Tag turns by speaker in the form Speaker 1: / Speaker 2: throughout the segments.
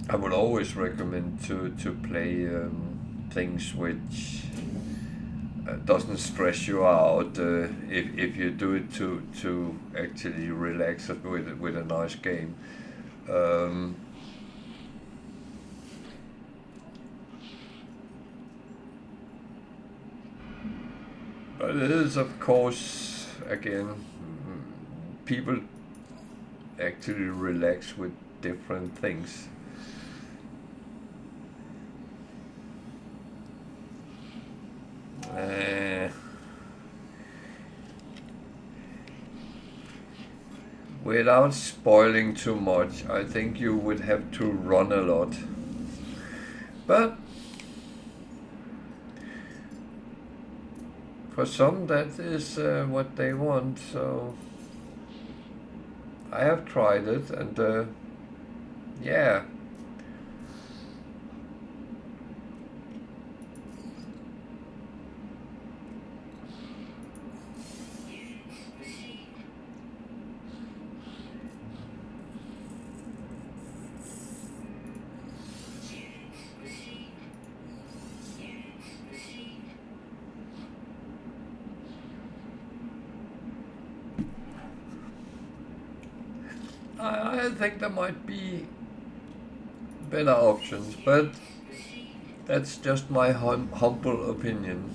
Speaker 1: I would always recommend to play things which doesn't stress you out if you do it to actually relax it with a nice game. Um, but it is, of course, again, people actually relax with different things. Uh, Without spoiling too much, I think you would have to run a lot. But for some, that is what they want. So I have tried it, and yeah. I think there might be better options, but that's just my humble opinion.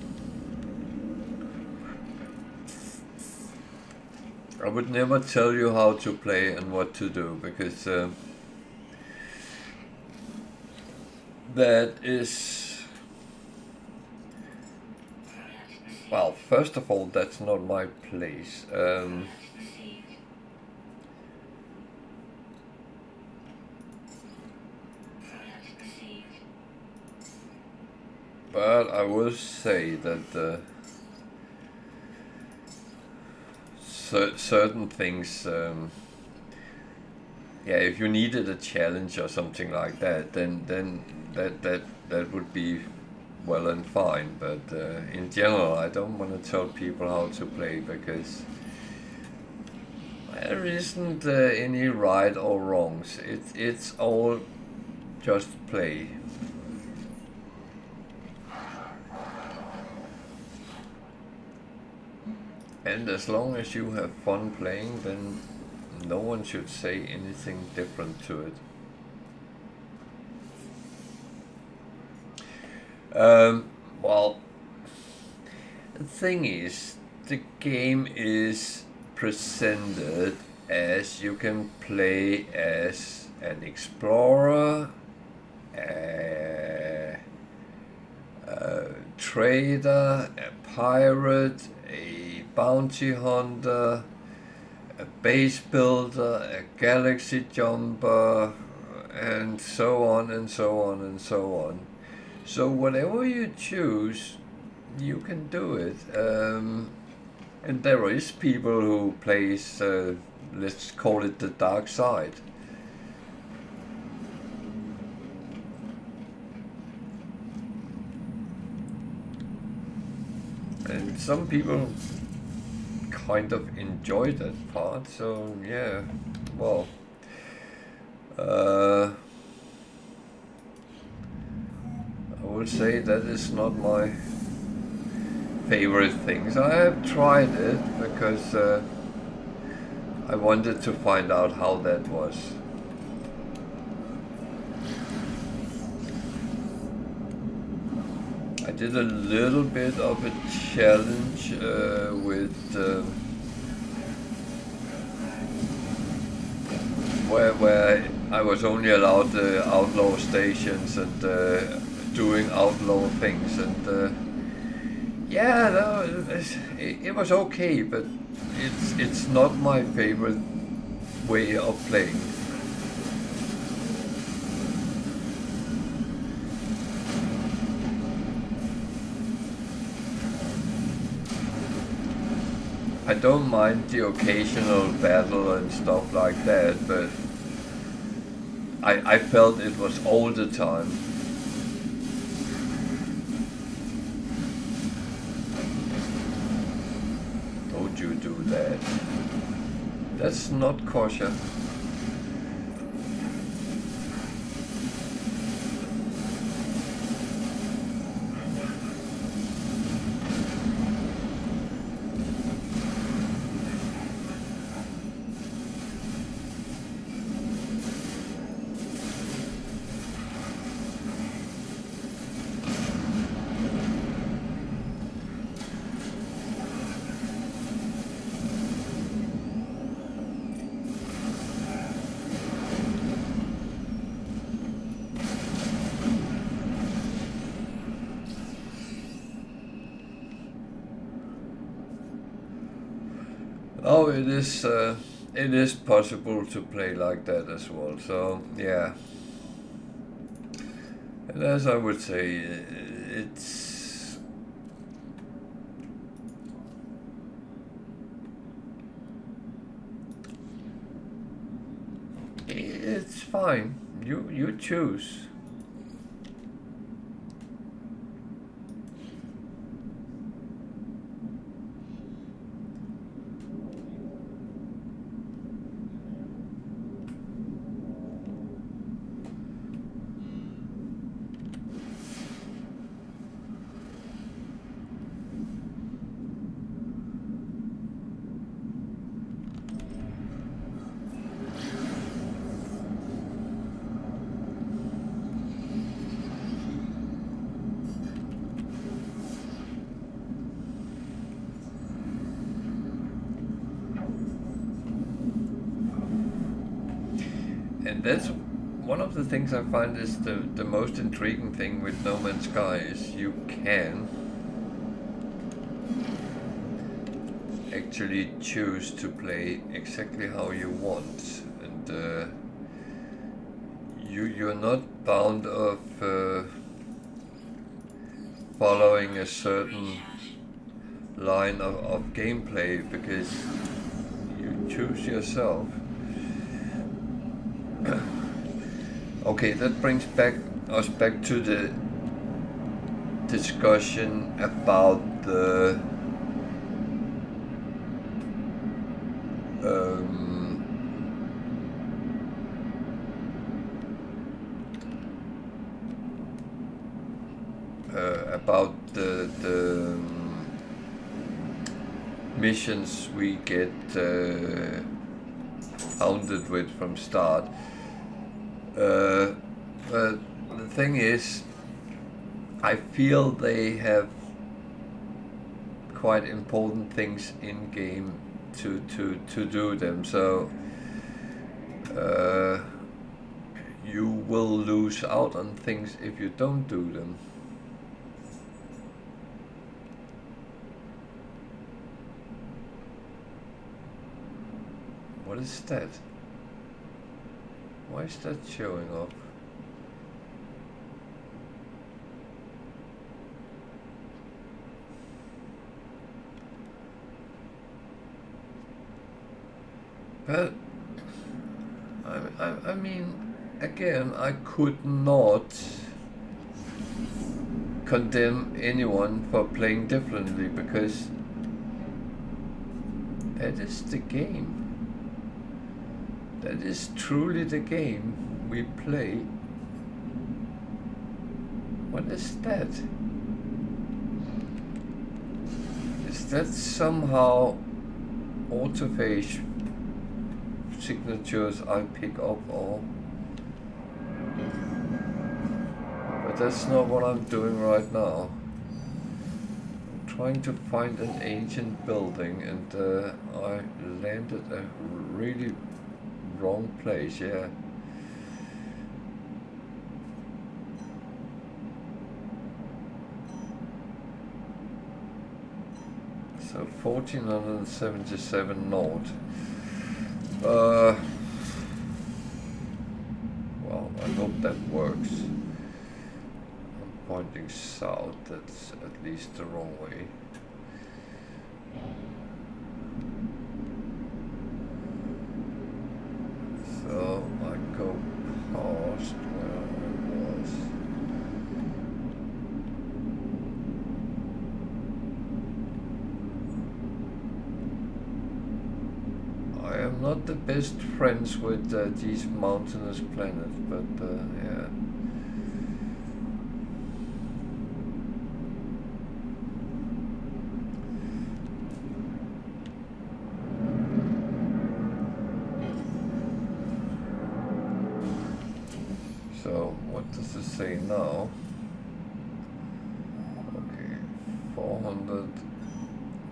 Speaker 1: I would never tell you how to play and what to do because that is, well, first of all, that's not my place. But I will say that certain things, yeah, if you needed a challenge or something like that, then that would be well and fine. But in general, I don't want to tell people how to play because there isn't any right or wrongs. It's all just play. And as long as you have fun playing, then no one should say anything different to it. Well, the thing is, the game is presented as you can play as an explorer, a trader, a pirate, a bounty hunter, a base builder, a galaxy jumper, and so on and so on and so on. So whatever you choose, you can do it. And there is people who plays, let's call it the dark side. And some people kind of enjoy that part, so yeah, well, I would say that is not my favorite things. I have tried it because I wanted to find out how that was. I did a little bit of a challenge with where I was only allowed outlaw stations and doing outlaw things, and yeah, no, it was okay, but it's not my favorite way of playing. I don't mind the occasional battle and stuff like that, but I felt it was all the time. Don't you do that. That's not kosher. so it is possible to play like that as well. So yeah, and as I would say, it's fine. You choose. And that's one of the things I find is the most intriguing thing with No Man's Sky is you can actually choose to play exactly how you want, and you're not bound of following a certain line of gameplay because you choose yourself. Okay, that brings us back to the discussion about the about the missions we get hounded with from start. But the thing is, I feel they have quite important things in game to do them, so you will lose out on things if you don't do them. What is that? Why is that showing up? But I mean, again, I could not condemn anyone for playing differently because that is the game. That is truly the game we play. What is that? Is that somehow autophage signatures I pick up, or? But that's not what I'm doing right now. I'm trying to find an ancient building, and I landed a really wrong place, yeah. So 1477 north. Well, I hope that works. I'm pointing south, that's at least the wrong way. So I go past where I was. I am not the best friends with these mountainous planets, but yeah. So what does it say now? Okay, 400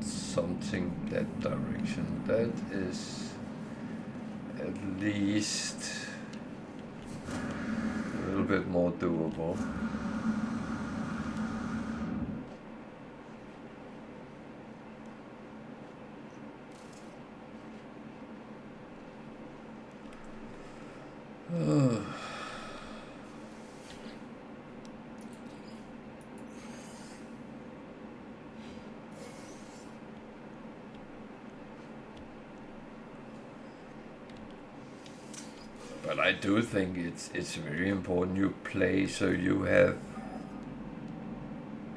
Speaker 1: something that direction. That is at least a little bit more doable. But I do think it's very important you play so you have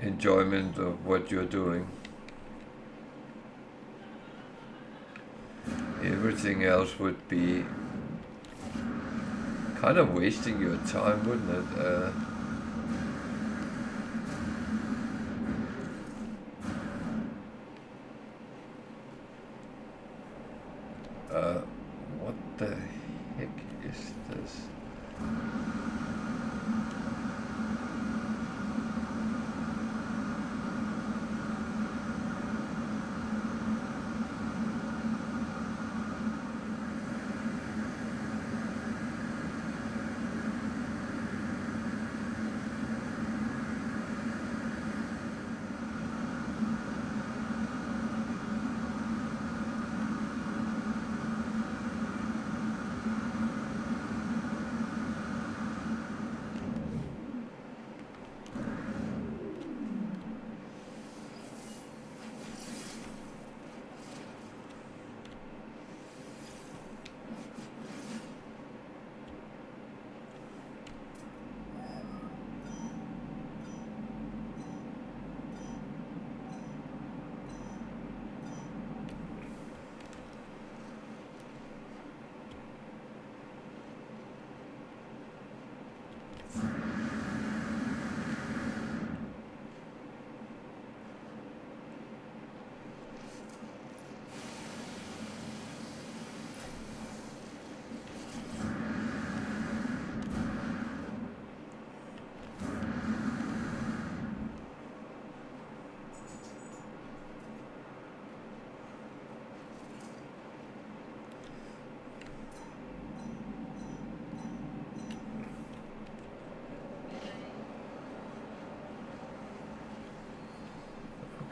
Speaker 1: enjoyment of what you're doing. Everything else would be kind of wasting your time, wouldn't it? What the heck is this?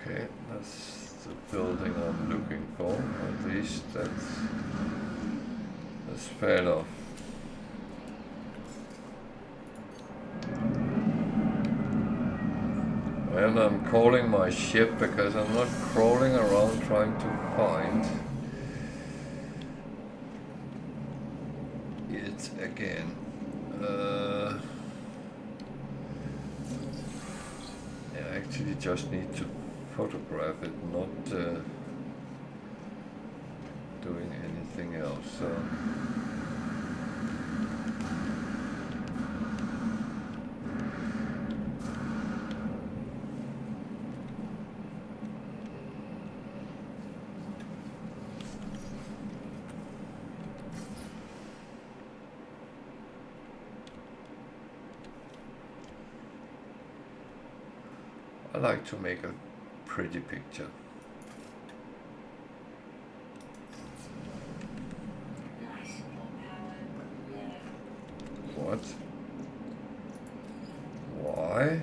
Speaker 1: Okay, that's the building I'm looking for. At least that's fair enough. And I'm calling my ship because I'm not crawling around trying to find it again. I actually just need to photograph it, not doing anything else. So. I like to make a pretty picture. What? Why?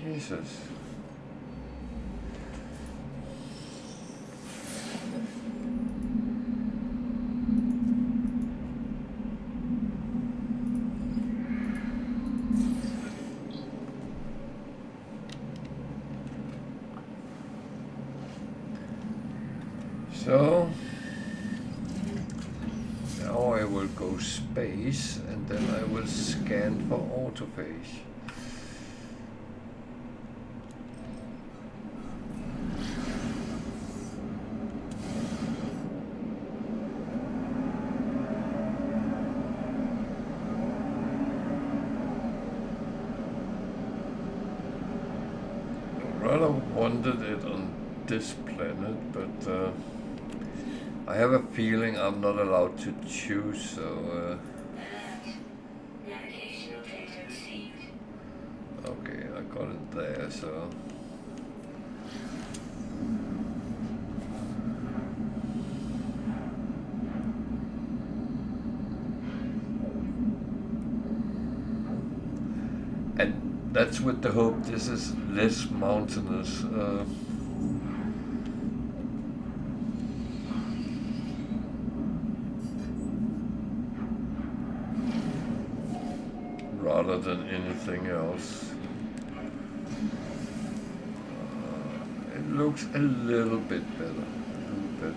Speaker 1: Jesus. So now I will go space and then I will scan for autophage. I rather wanted it on this planet, but I have a feeling I'm not allowed to choose, so okay, I got it there, so and that's with the hope this is less mountainous. Rather than anything else. It looks a little bit better. it.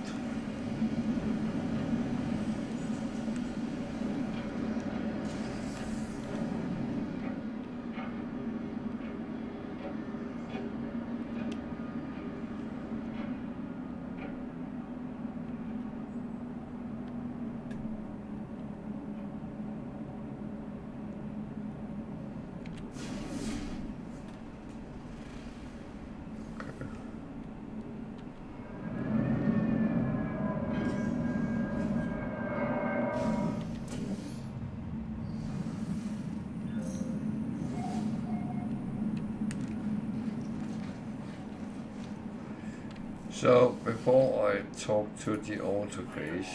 Speaker 1: So before I talk to the Autophage,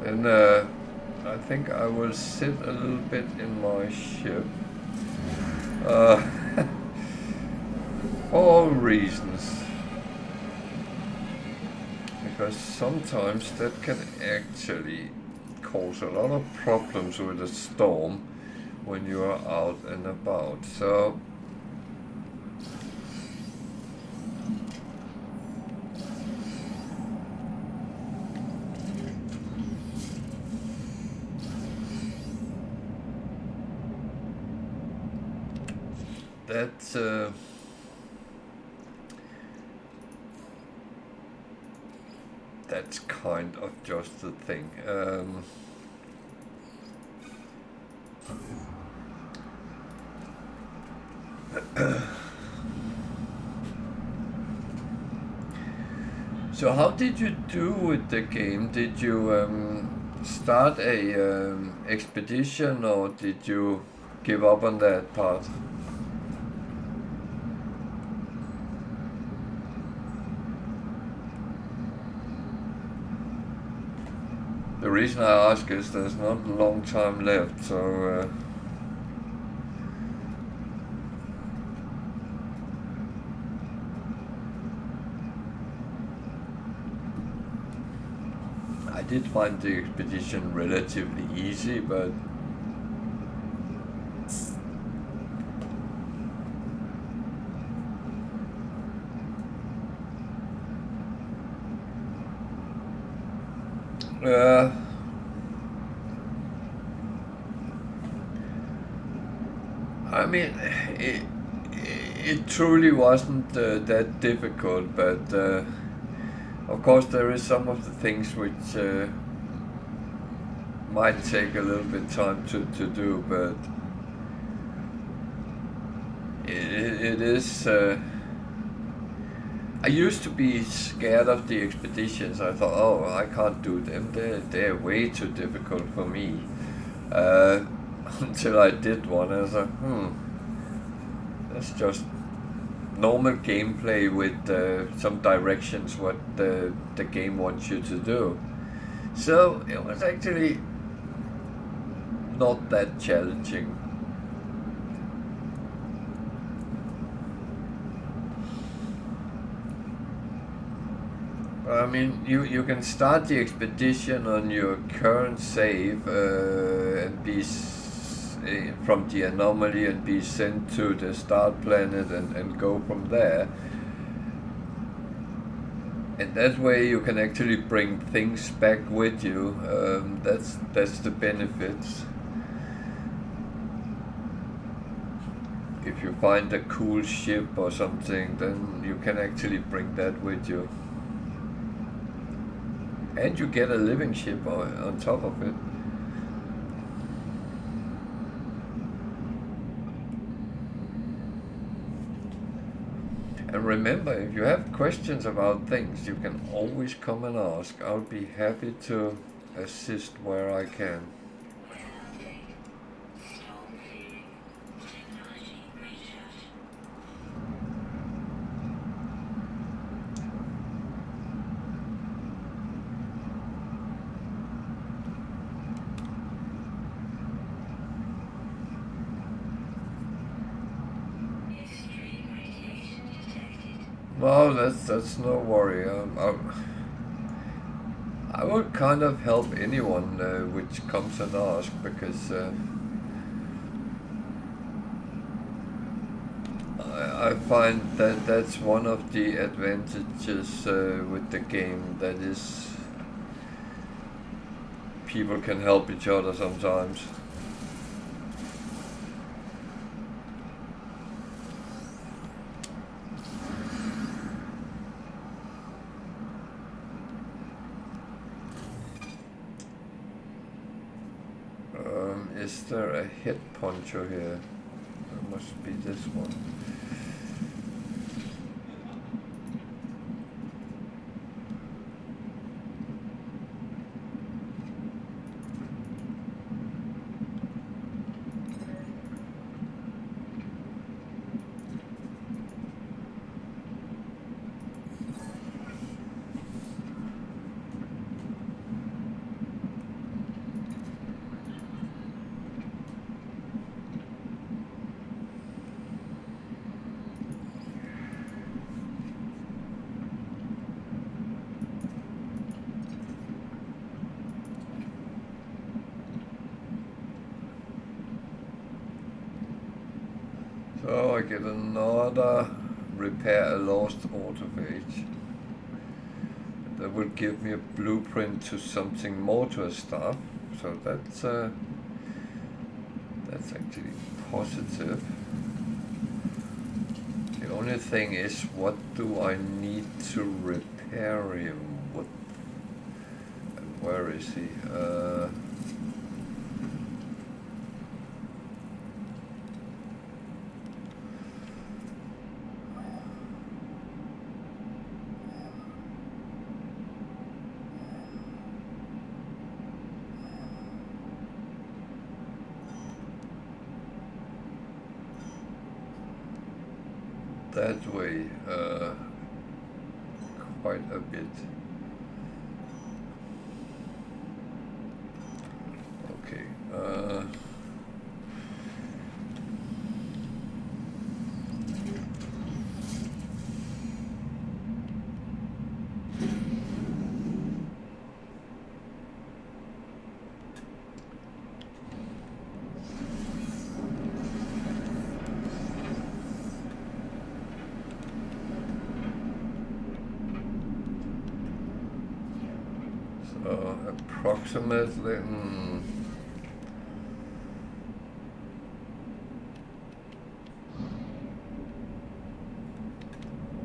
Speaker 1: then I think I will sit a little bit in my ship for all reasons, because sometimes that can actually cause a lot of problems with a storm when you are out and about. So that's kind of just the thing. So how did you do with the game? Did you start a expedition, or did you give up on that part? The reason I ask is there's not a long time left, so I did find the expedition relatively easy, but I mean, it truly wasn't that difficult, but of course there is some of the things which might take a little bit time to do, but it is. I used to be scared of the expeditions. I thought, oh, I can't do them. They're way too difficult for me. Until I did one, I was like, that's just normal gameplay with some directions what the game wants you to do. So it was actually not that challenging. I mean, you can start the expedition on your current save and be from the anomaly and be sent to the start planet and go from there. And that way you can actually bring things back with you. That's the benefits. If you find a cool ship or something, then you can actually bring that with you. And you get a living ship on top of it. And remember, if you have questions about things, you can always come and ask. I'll be happy to assist where I can. No, that's no worry. I will kind of help anyone which comes and asks, because I find that that's one of the advantages with the game, that is, people can help each other sometimes. Is there a head poncho here? There must be this one. So I get another repair a lost autophage. That will give me a blueprint to something more to a staff. So that's actually positive. The only thing is, what do I need to repair him? What? And where is he? That way, quite a bit. Okay. Approximately.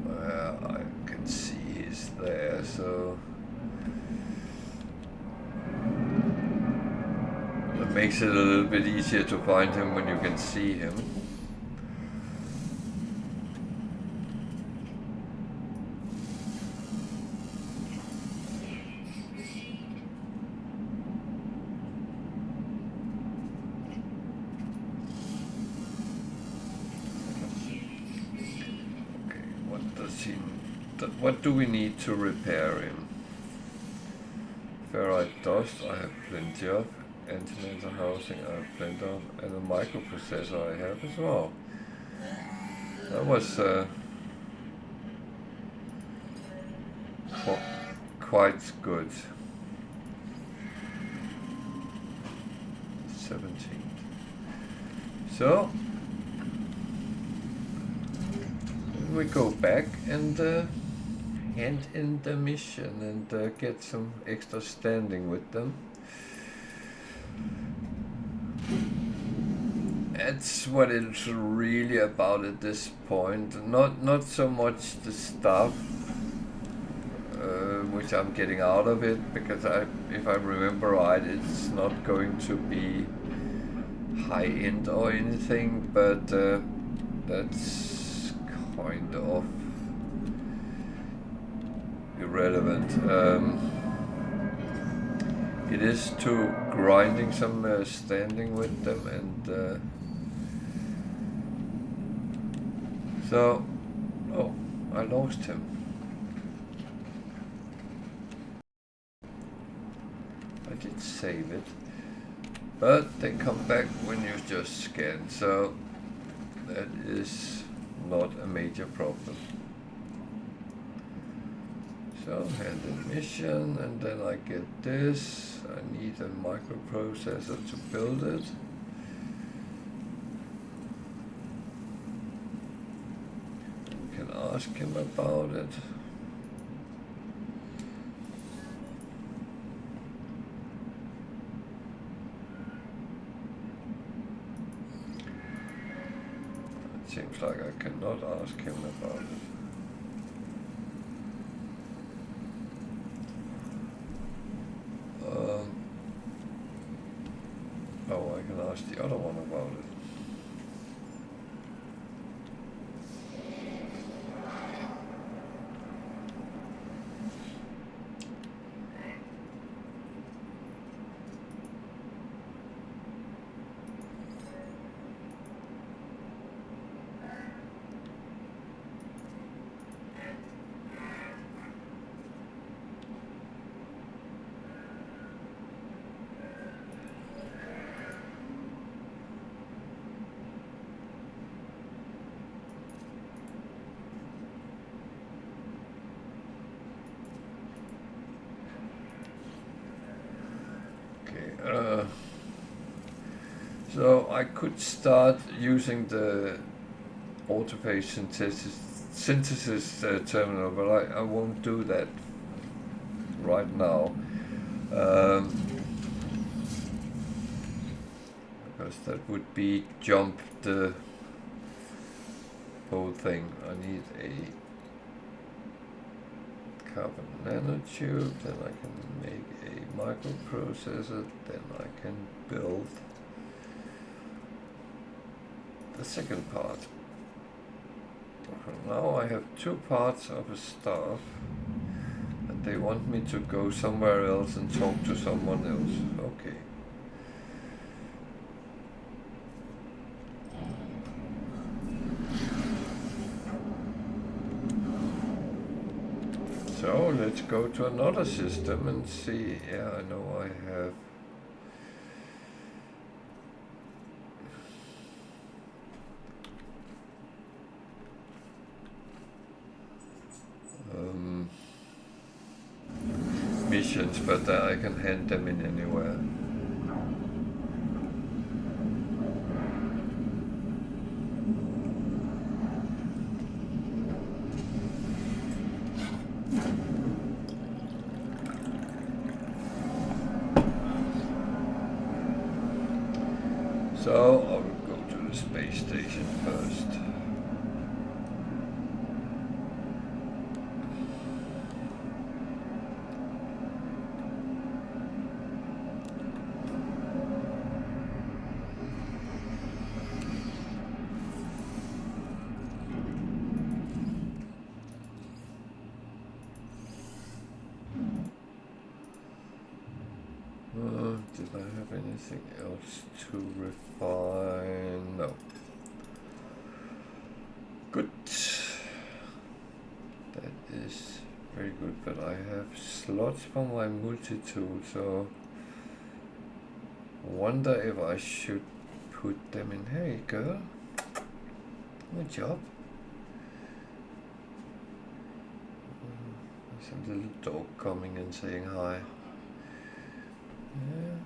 Speaker 1: Well, I can see he's there, so that makes it a little bit easier to find him when you can see him. What do we need to repair him? Ferrite dust I have plenty of. Antimatter housing I have plenty of. And a microprocessor I have as well. That was quite good. 17. So we go back and hand in the mission and get some extra standing with them. That's what it's really about at this point. Not so much the stuff which I'm getting out of it, because if I remember right, it's not going to be high end or anything, but that's kind of irrelevant. It is to grinding some standing with them, and so, oh, I lost him. I did save it, but they come back when you just scan, so that is not a major problem. So hand in mission, and then I get this. I need a microprocessor to build it. can ask him about it. It seems like I cannot ask him about it. Oh, I can ask the other one about it. So I could start using the Autophage synthesis terminal, but I won't do that right now. Because that would be jump the whole thing. I need a carbon nanotube, then I can make a microprocessor, then I can build the second part. For now I have two parts of a staff, and they want me to go somewhere else and talk to someone else. Okay. So let's go to another system and see. Yeah, I know I have missions, but I can hand them in anywhere. So I will go to the space station first. Did I have anything else to refine? No. Good. That is very good, but I have slots for my multi-tool, so I wonder if I should put them in. Hey girl, good job. There's a little dog coming and saying hi. Yeah.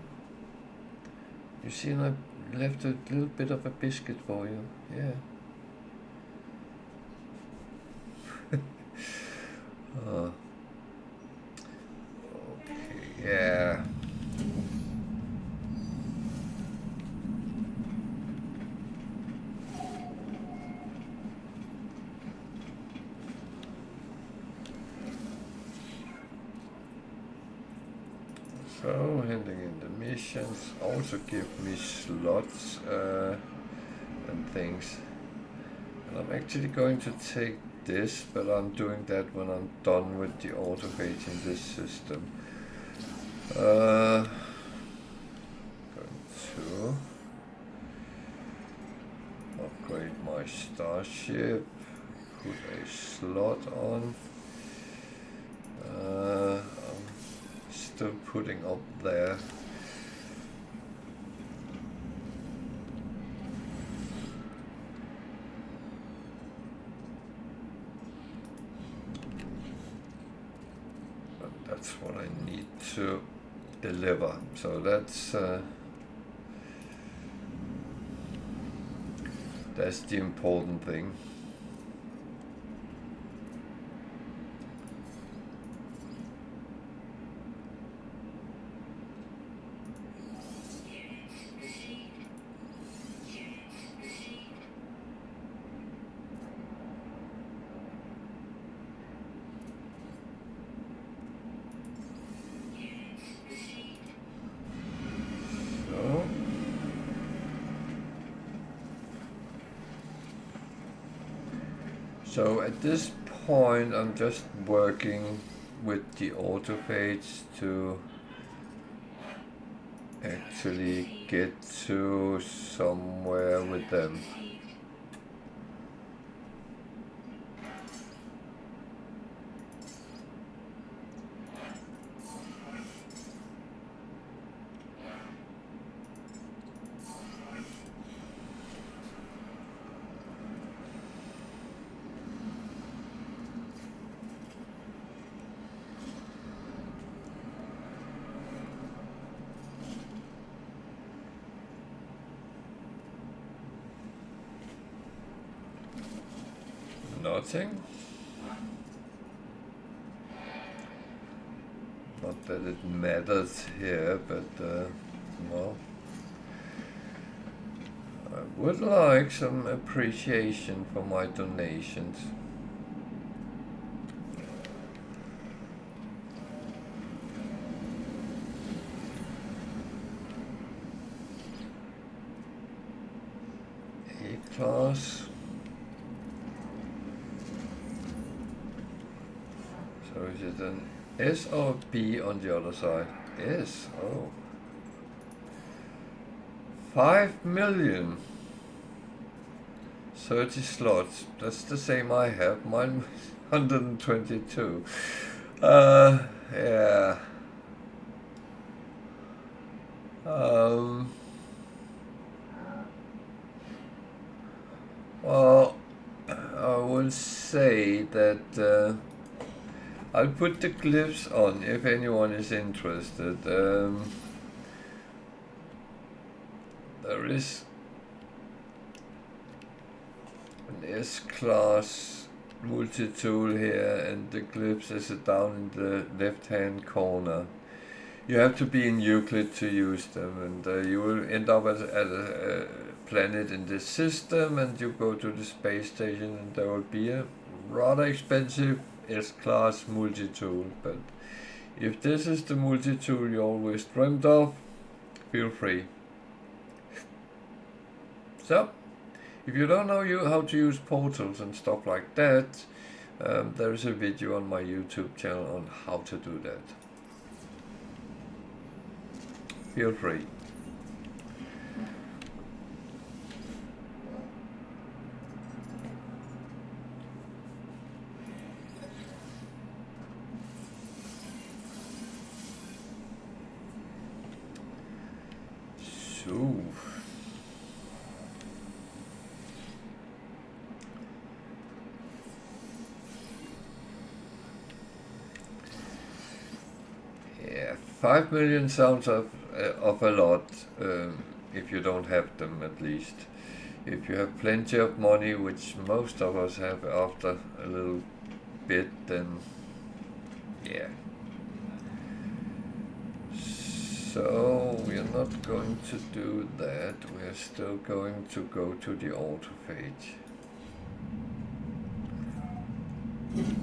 Speaker 1: You see, I left a little bit of a biscuit for you. Yeah. Okay, yeah. So, handing in the missions also give me slots and things. And I'm actually going to take this, but I'm doing that when I'm done with the autophage in this system. Going to upgrade my starship, put a slot on. I'm still putting up there. That's what I need to deliver. So that's the important thing. So at this point I'm just working with the autophage to actually get to somewhere with them. Nothing. Not that it matters here, but well, I would like some appreciation for my donations. A-class. So is it an S or B on the other side? S, oh. 5 million. 30 slots. That's the same I have. Mine 122. Yeah. Well, I will say that I'll put the clips on if anyone is interested. There is an S-class multi-tool here, and the clips is down in the left-hand corner. You have to be in Euclid to use them, and you will end up at a planet in this system, and you go to the space station, and there will be a rather expensive S-class multi-tool. But if this is the multi-tool you always dreamt of, feel free. So, if you don't know how to use portals and stuff like that, there is a video on my YouTube channel on how to do that. Feel free. So, yeah, 5 million sounds of a lot, if you don't have them at least. If you have plenty of money, which most of us have after a little bit, then yeah. So we are not going to do that. We are still going to go to the autophage.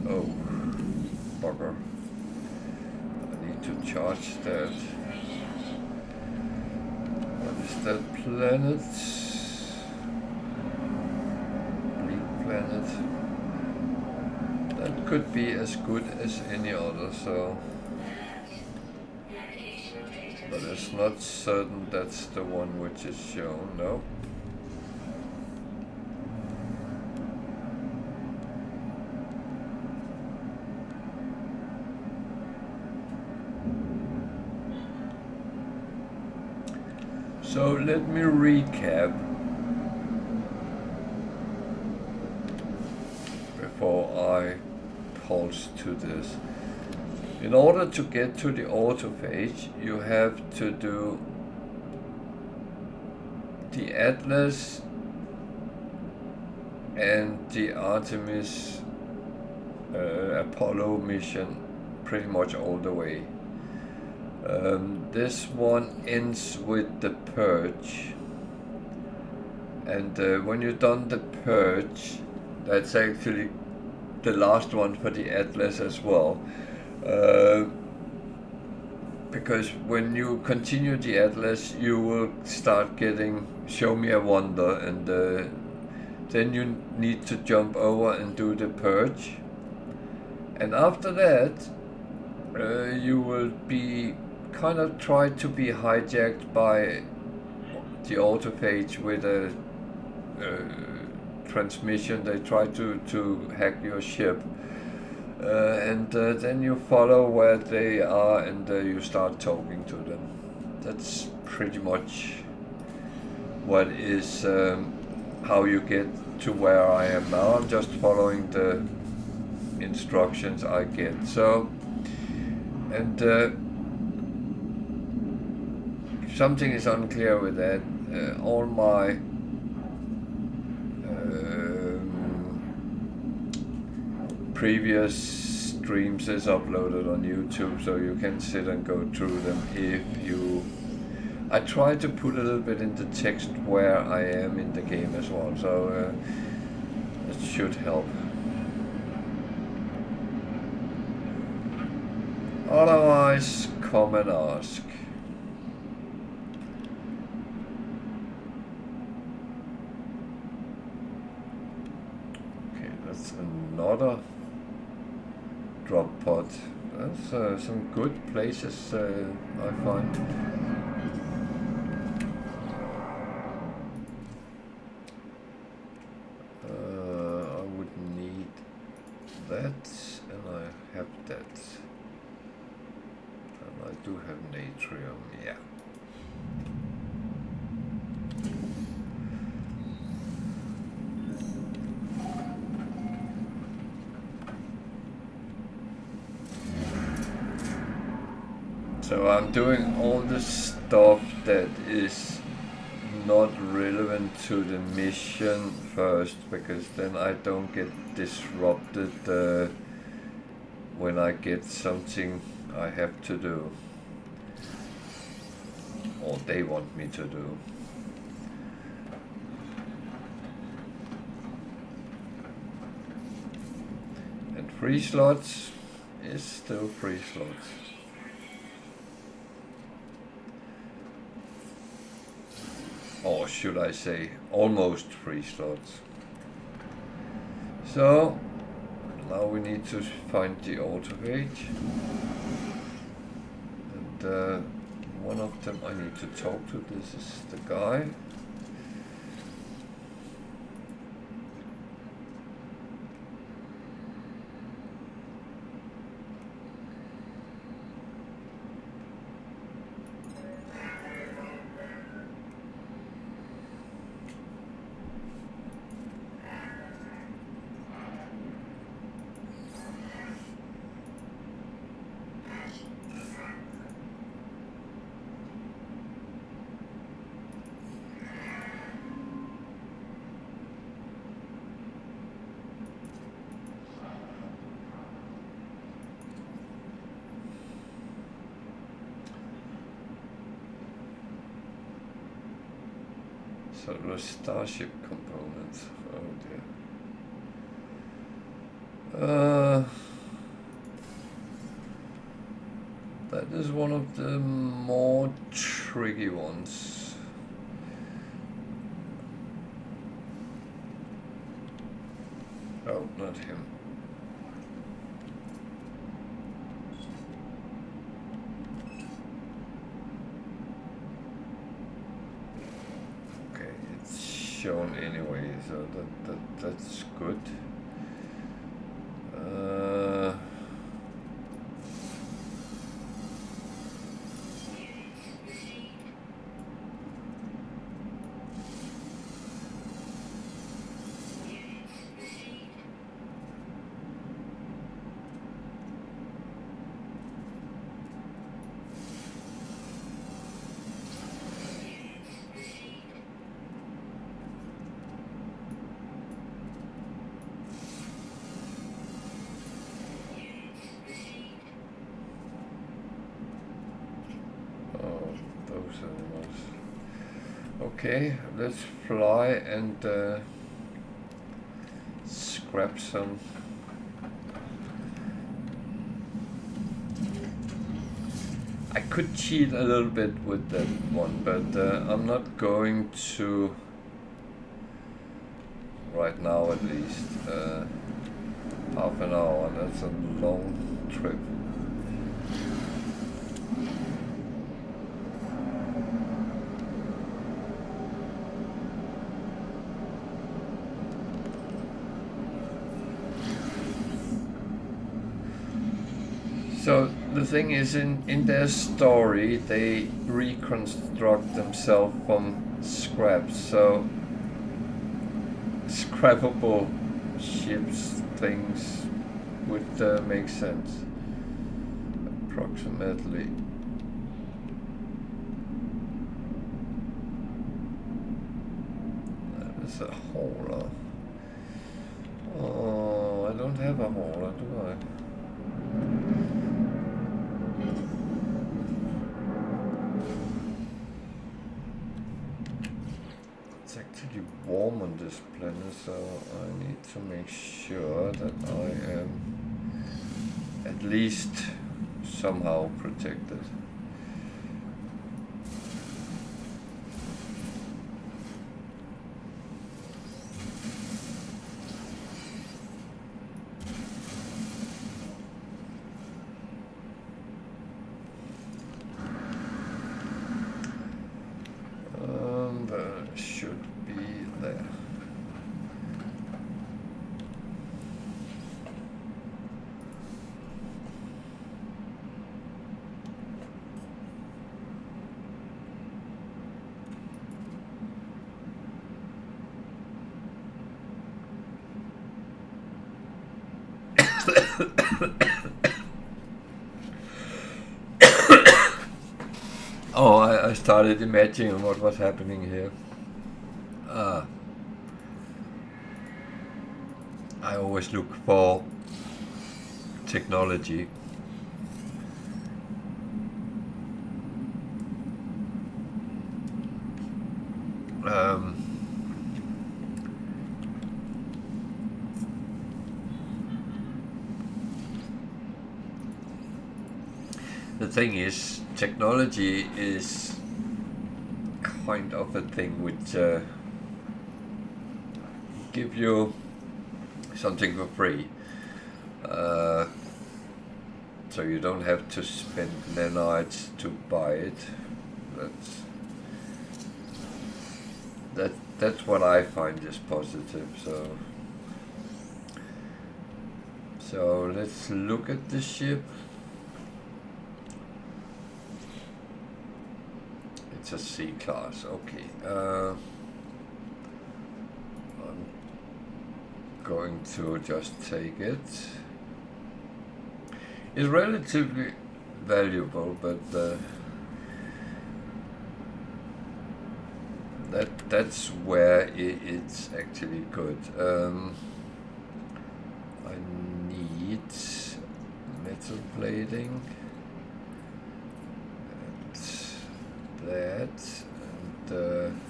Speaker 1: Oh, bugger. I need to charge that. What is that planet? Bleak planet. That could be as good as any other, so... But it's not certain that's the one which is shown, no? So let me recap before I pulse to this. In order to get to the autophage, you have to do the Atlas and the Artemis Apollo mission pretty much all the way. This one ends with the Purge, and when you've done the Purge, that's actually the last one for the Atlas as well. Because when you continue the Atlas, you will start getting Show Me a Wonder, and then you need to jump over and do the purge. And after that, you will be kind of try to be hijacked by the autophage with a transmission. They try to hack your ship. And then you follow where they are and you start talking to them. That's pretty much what is how you get to where I am now. I'm just following the instructions I get. So, and something is unclear with that. All my previous streams is uploaded on YouTube, so you can sit and go through them if you... I try to put a little bit in the text where I am in the game as well, so it should help. Otherwise, come and ask. Okay, that's another drop pod. That's some good places I find. I would need that, and I have that. And I do have natrium, yeah. So I'm doing all the stuff that is not relevant to the mission first, because then I don't get disrupted when I get something I have to do, or they want me to do. And free slots is still free slots. Or should I say, almost free slots. So, now we need to find the autophage. And one of them I need to talk to. This is the guy. So the starship components. Oh dear. That is one of the more tricky ones. Oh, not him. Shown anyway, so that's good. Okay, let's fly and scrap some. I could cheat a little bit with that one, but I'm not going to right right now at least. Half an hour, that's a long trip. So the thing is, in their story, they reconstruct themselves from scraps. So scrappable ships, things would make sense, approximately. That is a hauler. Oh, I don't have a hauler, do I? It's actually warm on this planet, so I need to make sure that I am at least somehow protected. Should be there. Oh, I started imagining what was happening here. I always look for technology. The thing is, technology is kind of a thing which give you something for free, so you don't have to spend nanites to buy it. That's what I find is positive. So let's look at the ship. It's a C class, okay. I'm going to just take it. It's relatively valuable, but that's where it's actually good. I need metal plating. That and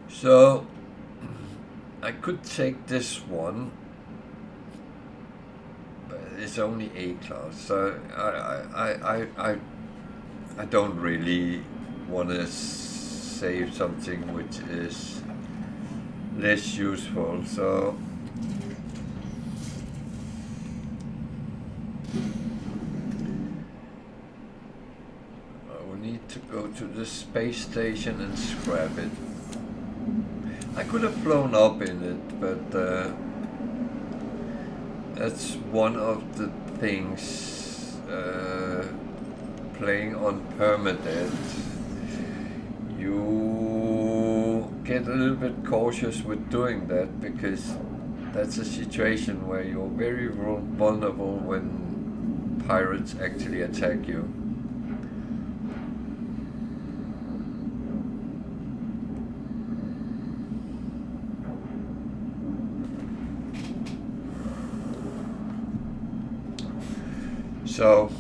Speaker 1: so I could take this one, but it's only A class, so I don't really want to save something which is less useful, so I will need to go to the space station and scrap it. I could have flown up in it, but that's one of the things playing on permadeath. You get a little bit cautious with doing that, because that's a situation where you're very vulnerable when pirates actually attack you. So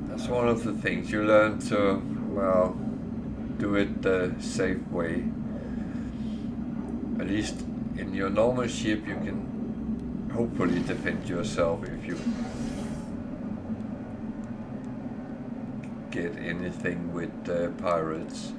Speaker 1: that's one of the things you learn to, well, do it the safe way. At least in your normal ship you can hopefully defend yourself if you get anything with pirates.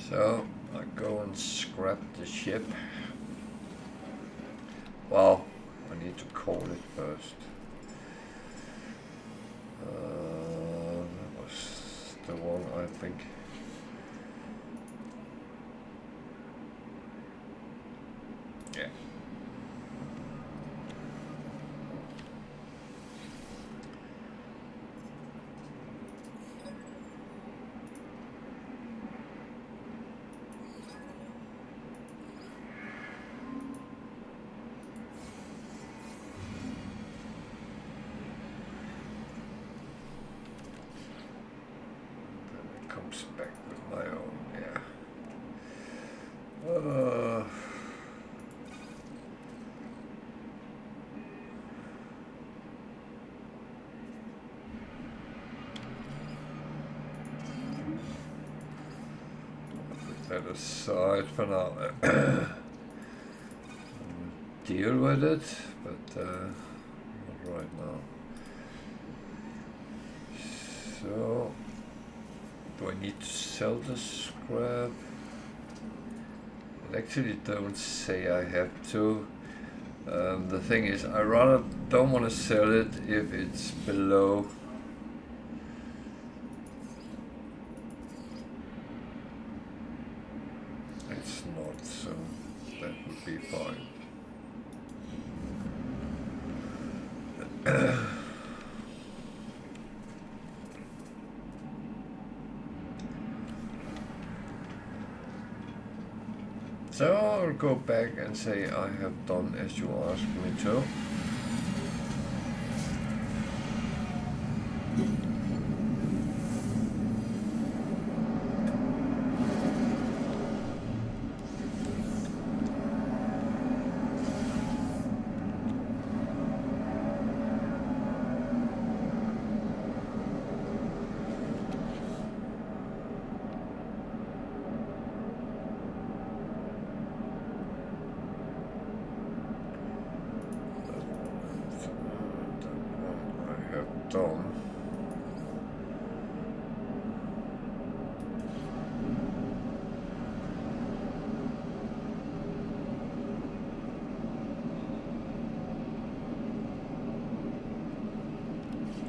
Speaker 1: So I go and scrap the ship. Well, I need to call it first. That was the one, I think. Yeah. Comes back with my own, yeah. Put that aside for now. Deal with it, but not right now. So. Do I need to sell the scrap? It actually don't say I have to. The thing is, I rather don't want to sell it if it's below. It's not, so that would be fine. So I'll go back and say I have done as you asked me to.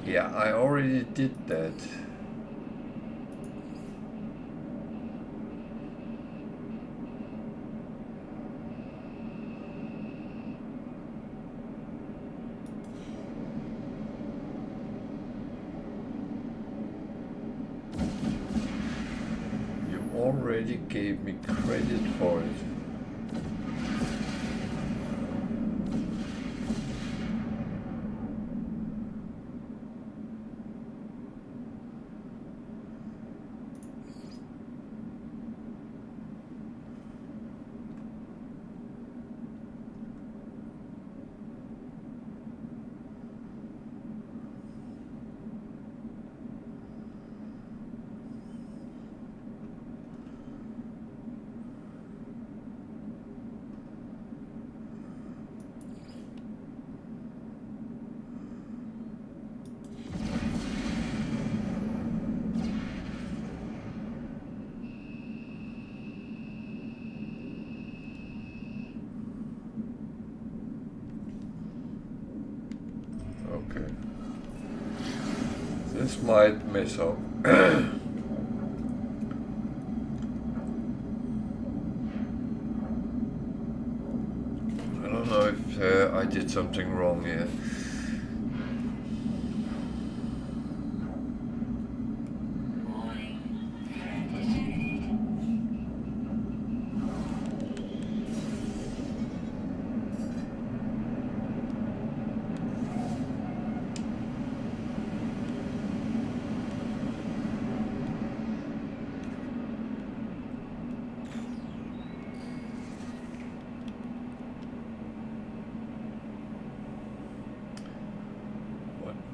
Speaker 1: Yeah, I already did that. You already gave me credit for it. Okay. This might mess up. I don't know if I did something wrong here.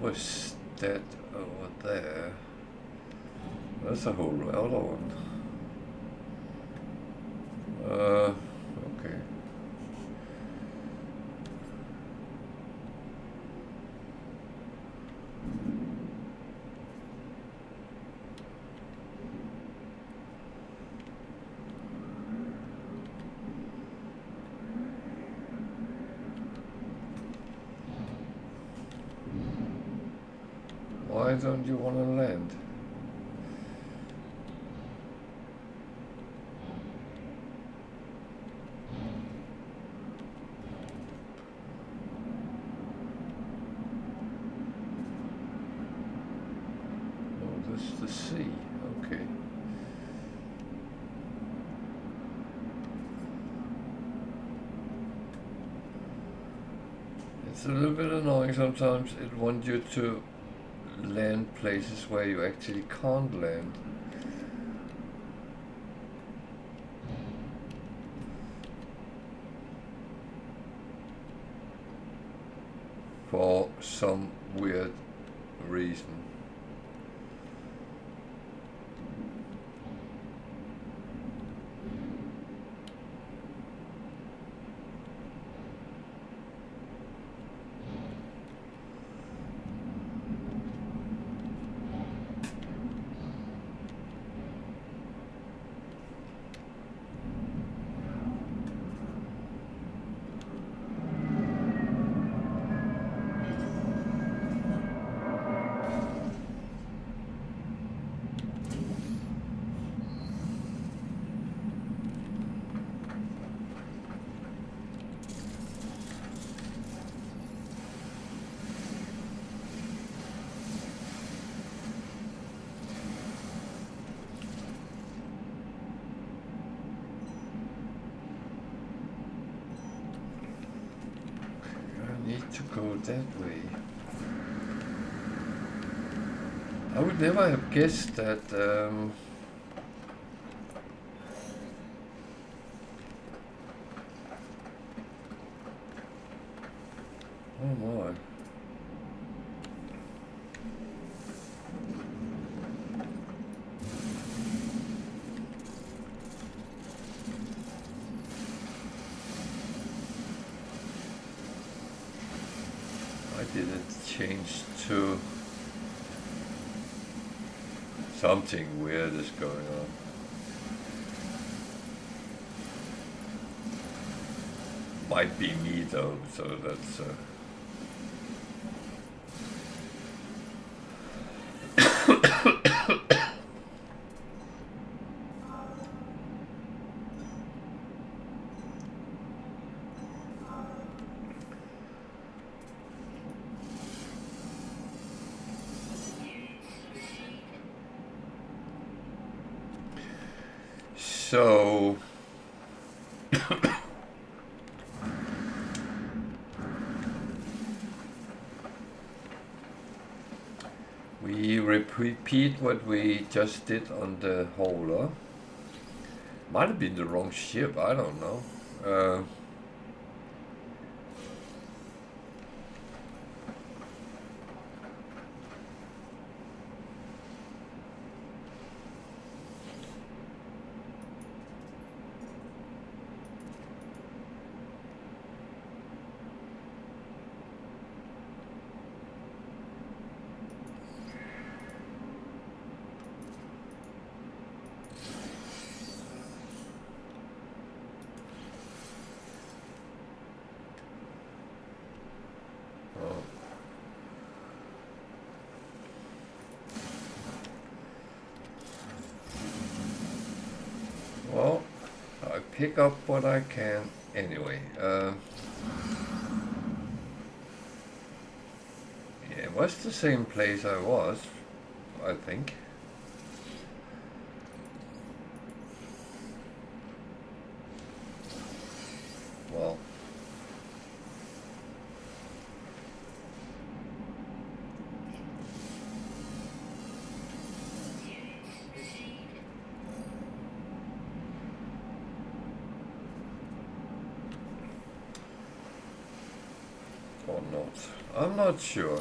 Speaker 1: was that over there? That's a whole other one. Okay. Why don't you want to land? Oh, this is the sea. Okay. It's a little bit annoying sometimes. It wants you to land places where you actually can't land. For some weird reason. To go that way. I would never have guessed that oh my. Did it change to something weird is going on? Might be me though, so that's so we repeat what we just did on the hauler. Might have been the wrong ship, I don't know. Well, I pick up what I can anyway. Yeah, it was the same place I was, I think. Well, or not. I'm not sure.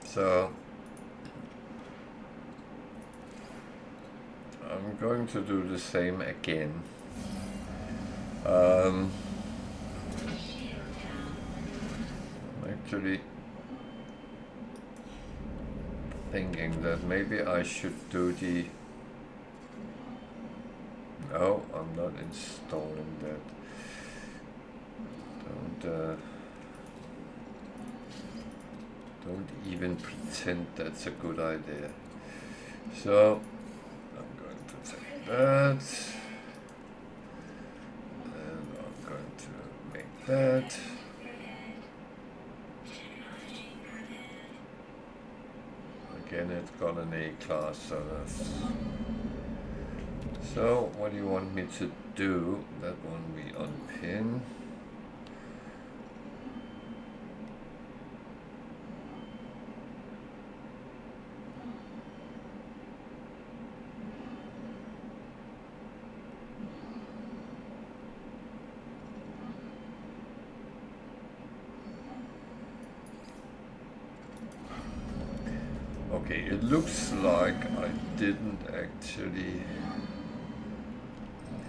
Speaker 1: So I'm going to do the same again. I'm actually thinking that maybe I should do the... No, I'm not installing that. Don't even pretend that's a good idea. So I'm going to take that, and I'm going to make that. Again, it's got an A class, so that's... So what do you want me to do? That one we unpin. Okay, it looks like I didn't actually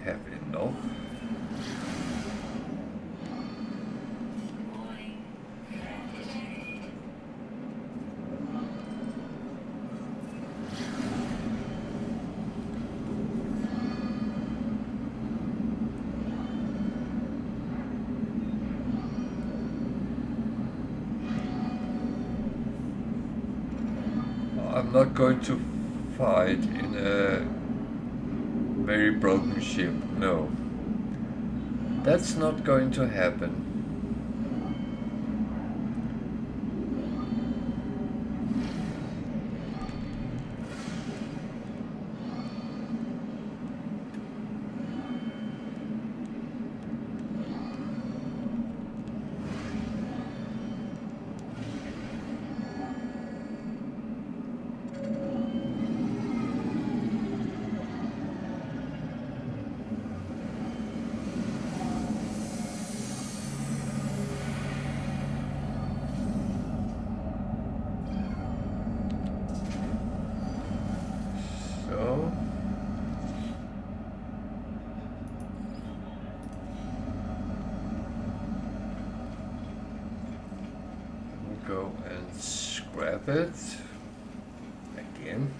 Speaker 1: have enough. I'm not going to fight in a very broken ship, no. That's not going to happen. Go and scrap it again.